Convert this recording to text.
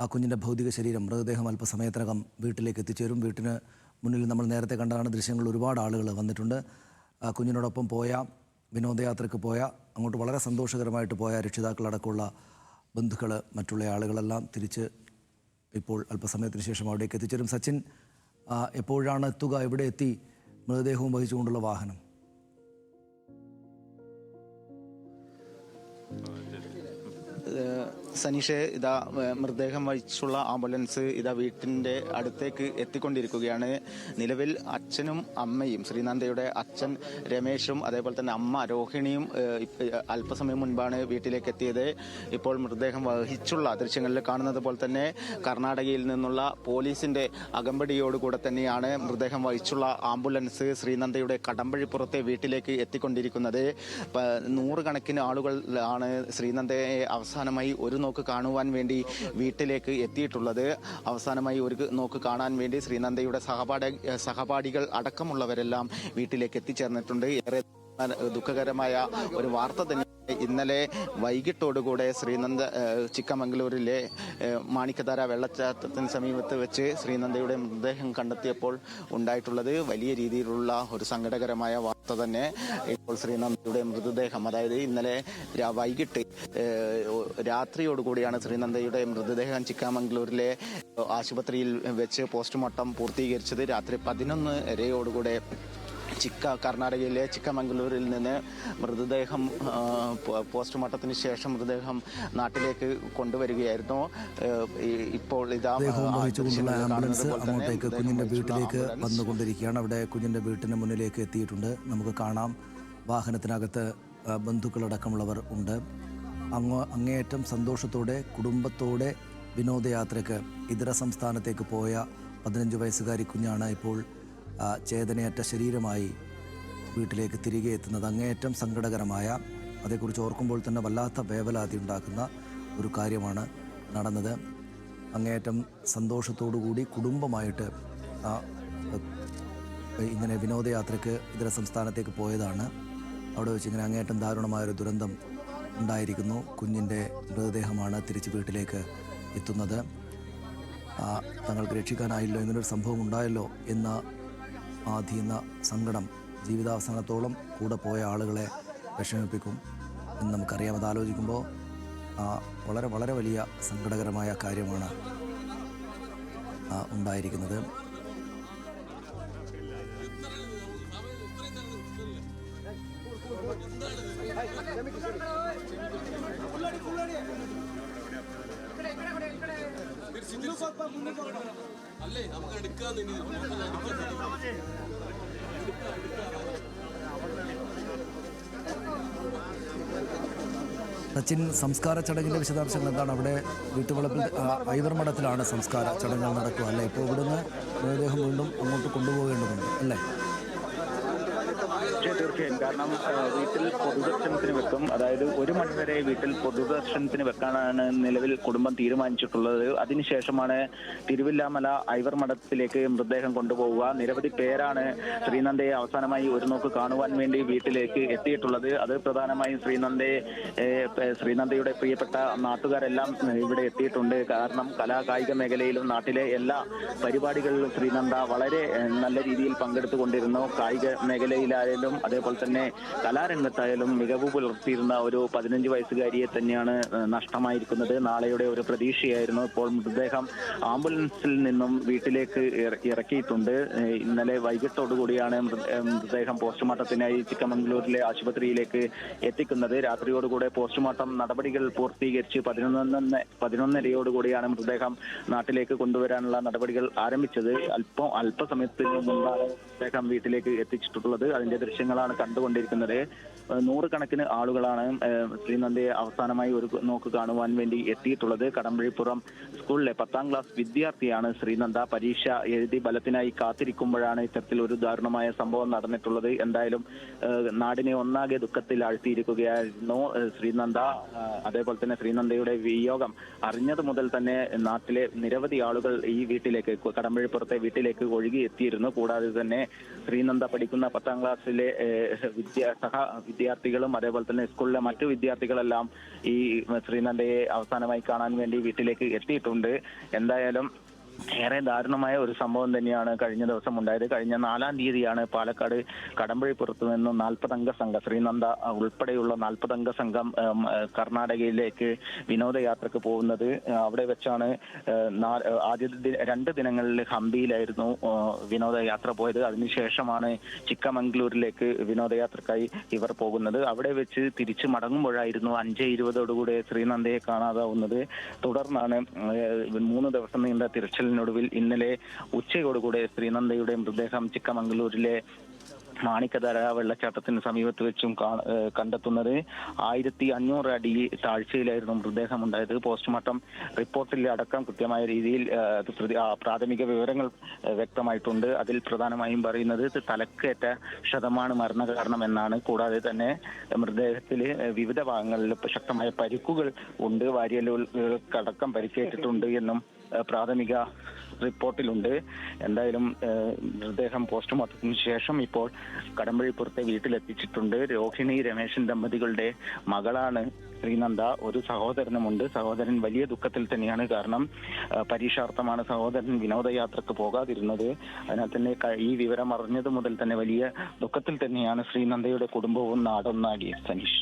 ആ കുഞ്ഞിൻ്റെ ഭൗതിക ശരീരം മൃതദേഹം അല്പസമയത്തിനകം വീട്ടിലേക്ക് എത്തിച്ചേരും. വീട്ടിന് മുന്നിൽ നമ്മൾ നേരത്തെ കണ്ടതാണ് ദൃശ്യങ്ങൾ. ഒരുപാട് ആളുകൾ വന്നിട്ടുണ്ട്. ആ കുഞ്ഞിനോടൊപ്പം പോയ, വിനോദയാത്രയ്ക്ക് പോയ, അങ്ങോട്ട് വളരെ സന്തോഷകരമായിട്ട് പോയ രക്ഷിതാക്കളടക്കമുള്ള ബന്ധുക്കൾ, മറ്റുള്ള ആളുകളെല്ലാം തിരിച്ച് ഇപ്പോൾ അല്പസമയത്തിന് ശേഷം അവിടേക്ക് എത്തിച്ചേരും. സച്ചിൻ, എപ്പോഴാണ് എത്തുക? എവിടെ എത്തി മൃതദേഹവും വഹിച്ചുകൊണ്ടുള്ള വാഹനം? സനീഷെ, ഇതാ മൃതദേഹം വഹിച്ചുള്ള ആംബുലൻസ് ഇതാ വീട്ടിൻ്റെ അടുത്തേക്ക് എത്തിക്കൊണ്ടിരിക്കുകയാണ്. നിലവിൽ അച്ഛനും അമ്മയും, ശ്രീനന്ദയുടെ അച്ഛൻ രമേശും അതേപോലെ തന്നെ അമ്മ രോഹിണിയും അല്പസമയം മുൻപാണ് വീട്ടിലേക്ക് എത്തിയത്. ഇപ്പോൾ മൃതദേഹം വഹിച്ചുള്ള ദൃശ്യങ്ങളിൽ കാണുന്നത് പോലെ തന്നെ കർണാടകയിൽ നിന്നുള്ള പോലീസിന്റെ അകമ്പടിയോടുകൂടെ തന്നെയാണ് മൃതദേഹം വഹിച്ചുള്ള ആംബുലൻസ് ശ്രീനന്ദയുടെ കടമ്പഴിപ്പുറത്തെ വീട്ടിലേക്ക് എത്തിക്കൊണ്ടിരിക്കുന്നത്. നൂറുകണക്കിന് ആളുകളാണ് ശ്രീനന്ദയെ അവസാനമായി ഒരു നോക്ക് കാണുവാൻ വേണ്ടി വീട്ടിലേക്ക് എത്തിയിട്ടുള്ളത്. അവസാനമായി ഒരു നോക്ക് കാണാൻ വേണ്ടി ശ്രീനന്ദയുടെ സഹപാഠികൾ അടക്കമുള്ളവരെല്ലാം വീട്ടിലേക്ക് എത്തിച്ചേർന്നിട്ടുണ്ട്. ഏറെ ദുഃഖകരമായ ഒരു വാർത്ത തന്നെ ഇന്നലെ വൈകിട്ടോടുകൂടെ ശ്രീനന്ദ ചിക്കമംഗളൂരിലെ മാണിക്കധാര വെള്ളച്ചാട്ടത്തിന് സമീപത്ത് വെച്ച് ശ്രീനന്ദയുടെ മൃതദേഹം കണ്ടെത്തിയപ്പോൾ ഉണ്ടായിട്ടുള്ളത് വലിയ രീതിയിലുള്ള ഒരു സങ്കടകരമായ വാർത്ത തന്നെ. ഇപ്പോൾ ശ്രീനന്ദയുടെ മൃതദേഹം, അതായത് ഇന്നലെ വൈകിട്ട് രാത്രിയോടുകൂടിയാണ് ശ്രീനന്ദയുടെ മൃതദേഹം ചിക്കമംഗളൂരിലെ ആശുപത്രിയിൽ വെച്ച് പോസ്റ്റ്മോർട്ടം പൂർത്തീകരിച്ചത്. രാത്രി 11:30 കർണാടകയിലെ ചിക്കമംഗളൂരിൽ നിന്ന് മൃതദേഹം പോസ്റ്റ്മോർട്ടത്തിന് ശേഷം മൃതദേഹം നാട്ടിലേക്ക് കൊണ്ടുവരികയായിരുന്നു. ഇപ്പോൾ ഇതാ ആംബുലൻസ് അങ്ങോട്ടേക്ക് കുഞ്ഞിൻ്റെ വീട്ടിലേക്ക് വന്നുകൊണ്ടിരിക്കുകയാണ്. അവിടെ കുഞ്ഞിൻ്റെ വീട്ടിന് മുന്നിലേക്ക് എത്തിയിട്ടുണ്ട്. നമുക്ക് കാണാം, വാഹനത്തിനകത്ത് ബന്ധുക്കളടക്കമുള്ളവർ ഉണ്ട്. അങ്ങേയറ്റം സന്തോഷത്തോടെ കുടുംബത്തോടെ വിനോദയാത്രയ്ക്ക് ഇതര സംസ്ഥാനത്തേക്ക് പോയ 15 വയസ്സുകാരി കുഞ്ഞാണ് ഇപ്പോൾ ചേതനയറ്റ ശരീരമായി വീട്ടിലേക്ക് തിരികെ എത്തുന്നത്. അങ്ങേയറ്റം സങ്കടകരമായ, അതേക്കുറിച്ച് ഓർക്കുമ്പോൾ തന്നെ വല്ലാത്ത വേവലാതി ഉണ്ടാക്കുന്ന ഒരു കാര്യമാണ് നടന്നത്. അങ്ങേയറ്റം സന്തോഷത്തോടുകൂടി കുടുംബമായിട്ട് ഇങ്ങനെ വിനോദയാത്രയ്ക്ക് ഇതര സംസ്ഥാനത്തേക്ക് പോയതാണ്. അവിടെ വെച്ച് ഇങ്ങനെ അങ്ങേയറ്റം ദാരുണമായൊരു ദുരന്തം ഉണ്ടായിരിക്കുന്നു. കുഞ്ഞിൻ്റെ മൃതദേഹമാണ് തിരിച്ച് വീട്ടിലേക്ക് എത്തുന്നത്. തങ്ങൾക്ക് രക്ഷിക്കാനായില്ലോ, ഇങ്ങനൊരു സംഭവം ഉണ്ടായല്ലോ എന്ന ആധീന സങ്കടം ജീവിതാവസാനത്തോളം കൂടെ പോയ ആളുകളെ വിഷമിപ്പിക്കും എന്ന് നമുക്കറിയാം. അതാലോചിക്കുമ്പോൾ വളരെ വളരെ വലിയ സങ്കടകരമായ കാര്യമാണ് ഉണ്ടായിരിക്കുന്നത്. സച്ചിൻ, സംസ്കാര ചടങ്ങിൻ്റെ വിശദാംശങ്ങൾ എന്താണ്? അവിടെ വീട്ടുവളപ്പിൽ ഐവർ മഠത്തിലാണ് സംസ്കാര ചടങ്ങുകൾ നടക്കുക അല്ലേ? ഇപ്പോൾ ഇവിടുന്ന് മൃതദേഹം വീണ്ടും അങ്ങോട്ട് കൊണ്ടുപോകേണ്ടതുണ്ട് അല്ലേ? തീർച്ചയായും. കാരണം വീട്ടിൽ പൊതുദർശനത്തിന് വെക്കും. അതായത് 1 മണിവരെ വീട്ടിൽ പൊതുദർശനത്തിന് വെക്കാനാണ് നിലവിൽ കുടുംബം തീരുമാനിച്ചിട്ടുള്ളത്. അതിനുശേഷമാണ് തിരുവില്ലാമല ഐവർ മഠത്തിലേക്ക് മൃതദേഹം കൊണ്ടുപോവുക. നിരവധി പേരാണ് ശ്രീനന്ദയെ അവസാനമായി ഒരു നോക്ക് കാണുവാൻ വേണ്ടി വീട്ടിലേക്ക് എത്തിയിട്ടുള്ളത്. അത് പ്രധാനമായും ശ്രീനന്ദയുടെ പ്രിയപ്പെട്ട നാട്ടുകാരെല്ലാം ഇവിടെ എത്തിയിട്ടുണ്ട്. കാരണം കലാകായിക മേഖലയിലും നാട്ടിലെ എല്ലാ പരിപാടികളിലും ശ്രീനന്ദ വളരെ നല്ല രീതിയിൽ പങ്കെടുത്തുകൊണ്ടിരുന്നു. കായിക മേഖലയിലായാലും അതേപോലെ തന്നെ കലാരംഗത്തായാലും മികവ് പുലർത്തിയിരുന്ന ഒരു 15 വയസ്സുകാരിയെ തന്നെയാണ് നഷ്ടമായിരിക്കുന്നത്. നാളെയുടെ ഒരു പ്രതീക്ഷയായിരുന്നു. ഇപ്പോൾ മൃതദേഹം ആംബുലൻസിൽ നിന്നും വീട്ടിലേക്ക് ഇറക്കിയിട്ടുണ്ട്. ഇന്നലെ വൈകിട്ടോടുകൂടിയാണ് മൃതദേഹം പോസ്റ്റ്മോർട്ടത്തിനായി ചിക്കമംഗളൂരിലെ ആശുപത്രിയിലേക്ക് എത്തിക്കുന്നത്. രാത്രിയോടുകൂടെ പോസ്റ്റ്മോർട്ടം നടപടികൾ പൂർത്തീകരിച്ച് 11:30 മൃതദേഹം നാട്ടിലേക്ക് കൊണ്ടുവരാനുള്ള നടപടികൾ ആരംഭിച്ചത്. അല്പസമയത്തിന് മുമ്പാണ് മൃതദേഹം വീട്ടിലേക്ക് എത്തിച്ചിട്ടുള്ളത്. അതിന്റെ ദൃശ്യങ്ങളാണ് കണ്ടുകൊണ്ടിരിക്കുന്നത്. നൂറുകണക്കിന് ആളുകളാണ് ശ്രീനന്ദയെ അവസാനമായി ഒരു നോക്ക് കാണുവാൻ വേണ്ടി എത്തിയിട്ടുള്ളത്. കടമ്പഴിപ്പുറം സ്കൂളിലെ 10ാം ക്ലാസ് വിദ്യാർത്ഥിയാണ് ശ്രീനന്ദ. പരീക്ഷ എഴുതി ഫലത്തിനായി കാത്തിരിക്കുമ്പോഴാണ് ഇത്തരത്തിൽ ഒരു ദാരുണമായ സംഭവം നടന്നിട്ടുള്ളത്. എന്തായാലും നാടിനെ ഒന്നാകെ ദുഃഖത്തിൽ ആഴ്ത്തിയിരിക്കുകയായിരുന്നു ശ്രീനന്ദ. അതേപോലെ തന്നെ ശ്രീനന്ദയുടെ വിയോഗം അറിഞ്ഞത് മുതൽ തന്നെ നാട്ടിലെ നിരവധി ആളുകൾ ഈ വീട്ടിലേക്ക്, കടമ്പഴിപ്പുറത്തെ വീട്ടിലേക്ക് ഒഴുകി എത്തിയിരുന്നു. കൂടാതെ തന്നെ ശ്രീനന്ദ പഠിക്കുന്ന 10ാം ക്ലാസ്സിലെ സഹ വിദ്യാർത്ഥികളും അതേപോലെ തന്നെ സ്കൂളിലെ മറ്റു വിദ്യാർത്ഥികളെല്ലാം ഈ ശ്രീനന്ദയെ അവസാനമായി കാണാൻ വേണ്ടി വീട്ടിലേക്ക് എത്തിയിട്ടുണ്ട്. എന്തായാലും ഏറെ ദാരുണമായ ഒരു സംഭവം തന്നെയാണ് കഴിഞ്ഞ ദിവസം ഉണ്ടായത്. കഴിഞ്ഞ 4-ാം തീയതിയാണ് പാലക്കാട് കടമ്പഴിപ്പുറത്ത് നിന്നും 40-അംഗ സംഘം, ശ്രീനന്ദ ഉൾപ്പെടെയുള്ള 40-അംഗ സംഘം കർണാടകയിലേക്ക് വിനോദയാത്രക്ക് പോകുന്നത്. അവിടെ വെച്ചാണ് ആദ്യ 2 ദിനങ്ങളിൽ ഹംപിയിലായിരുന്നു വിനോദയാത്ര പോയത്. അതിനുശേഷമാണ് ചിക്കമംഗ്ലൂരിലേക്ക് വിനോദയാത്രക്കായി ഇവർ പോകുന്നത്. അവിടെ വെച്ച് തിരിച്ചു മടങ്ങുമ്പോഴായിരുന്നു 5:20 ശ്രീനന്ദയെ കാണാതാവുന്നത്. തുടർന്നാണ് 3 ദിവസം നീണ്ട തിരച്ചിലിനൊടുവിൽ ഇന്നലെ ഉച്ചയോടുകൂടെ ശ്രീനന്ദയുടെ മൃതദേഹം ചിക്കമംഗളൂരിലെ മാണിക്കതര വെള്ളച്ചാട്ടത്തിന് സമീപത്ത് വെച്ചും കണ്ടെത്തുന്നത്. 1500 അടി താഴ്ചയിലായിരുന്നു മൃതദേഹം ഉണ്ടായത്. പോസ്റ്റ്മോർട്ടം റിപ്പോർട്ടിൽ അടക്കം കൃത്യമായ രീതിയിൽ പ്രാഥമിക വിവരങ്ങൾ വ്യക്തമായിട്ടുണ്ട്. അതിൽ പ്രധാനമായും പറയുന്നത് തലക്കേറ്റ ക്ഷതമാണ് മരണകാരണം എന്നാണ്. കൂടാതെ തന്നെ മൃതദേഹത്തിൽ വിവിധ ഭാഗങ്ങളിൽ ശക്തമായ പരിക്കുകൾ ഉണ്ട്, വാരിയലുകൾക്കടക്കം പരിക്കേറ്റിട്ടുണ്ട് എന്നും പ്രാഥമിക റിപ്പോർട്ടിലുണ്ട്. എന്തായാലും മൃതദേഹം പോസ്റ്റ്മോർട്ടത്തിന് ശേഷം ഇപ്പോൾ കടമ്പഴിപ്പുറത്തെ വീട്ടിലെത്തിച്ചിട്ടുണ്ട്. രോഹിണി രമേശൻ ദമ്പതികളുടെ മകളാണ് ശ്രീനന്ദ. ഒരു സഹോദരനുമുണ്ട്. സഹോദരൻ വലിയ ദുഃഖത്തിൽ തന്നെയാണ്. കാരണം പരീക്ഷാർത്ഥമാണ് സഹോദരൻ വിനോദയാത്രക്ക് പോകാതിരുന്നത്. അതിനാൽ തന്നെ ഈ വിവരം അറിഞ്ഞത് മുതൽ തന്നെ വലിയ ദുഃഖത്തിൽ തന്നെയാണ് ശ്രീനന്ദയുടെ കുടുംബവും നാടൊന്നാടി. സനീഷ്.